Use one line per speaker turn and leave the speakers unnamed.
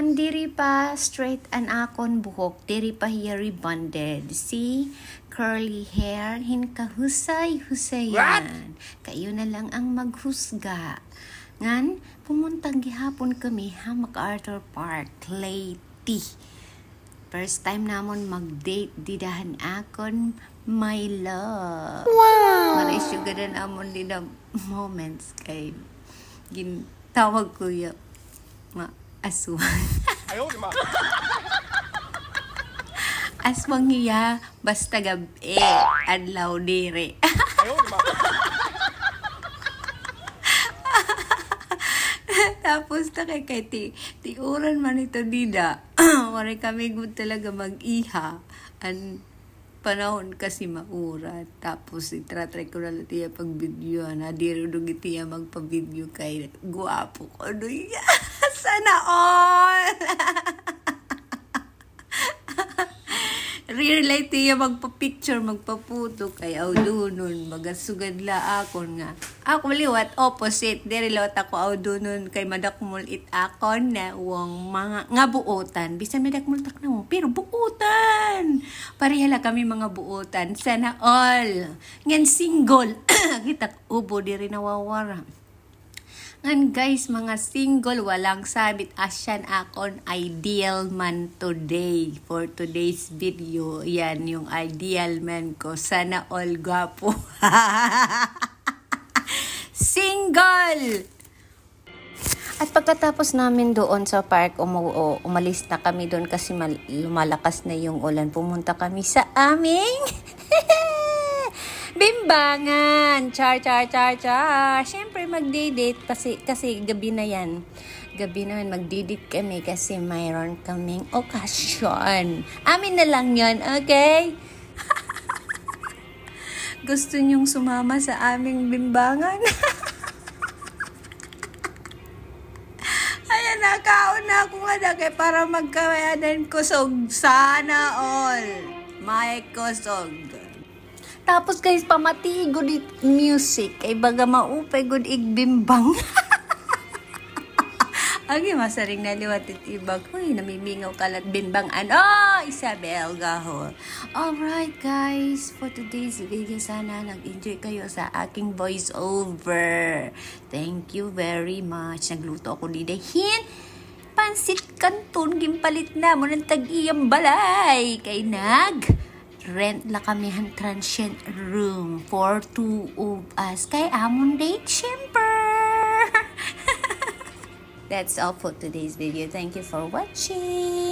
Andiri pa straight an akon buhok, diri pa hiya rebonded. See? Curly hair, hinkahusay-husayan. Kayo na lang ang maghusga. Ngan, pumuntang gihapon kami ha MacArthur Park, Leyte. First time namon mag-date didahan akon, my love.
Wow!
Marisyo gadan amon din na moments kay gintawag ko yung aswang. Aswang hiya, basta gabi, adlaw dire. Tapos na kay tiuran man ito dida. Wari kami good talaga mag-iha. Ang panahon kasi maura. Tapos itratry ko na tiya pag-video. Nadiro doon tiya magpa-video kay guwapo ko. Ano yan? Sana all! Real tiya magpa-picture, magpa-photo kay audunon. Magasugad la akon nga. Ako liwat opposite. Dere liwat ako audunon kay madakmul it akon na uwang mga nga buotan. Bisa madakmul tak na mo. Pero buotan! Parehala kami mga buotan. Sana all! Ngan single. Kita ubo diri nawawara. Ngan guys, mga single, walang sabit, asyan akon ideal man today. For today's video, yan yung ideal man ko. Sana all gwapo. Single! At pagkatapos namin doon sa park, umalis na kami doon kasi lumalakas na yung ulan. Pumunta kami sa aming bimbangan. Char. Siyempre magdidate kasi gabi na yan. Gabi na yan magdidate kami kasi mayroon kaming okasyon. Amin na lang yon, okay? Gusto nyong sumama sa aming bimbangan? Ayan, nakaon na ako nga kay para magkawayanan kusog. Sana all. May kusog. Tapos guys, pamati good music. Kay baga maupay good igbimbang. Agi masaring naliwat it ibag. Uy, namimingaw kalat bimbang. Ano? Isabel Gahol. Alright guys, for today's video, sana nag-enjoy kayo sa aking voice over. Thank you very much. Nagluto ako didahin. Pansit kanton, gimpalit na mo ng tag-iyang balay. Kay rent la kami ang transient room for 2 of us. Kay amon date, syempre. That's all for today's video. Thank you for watching.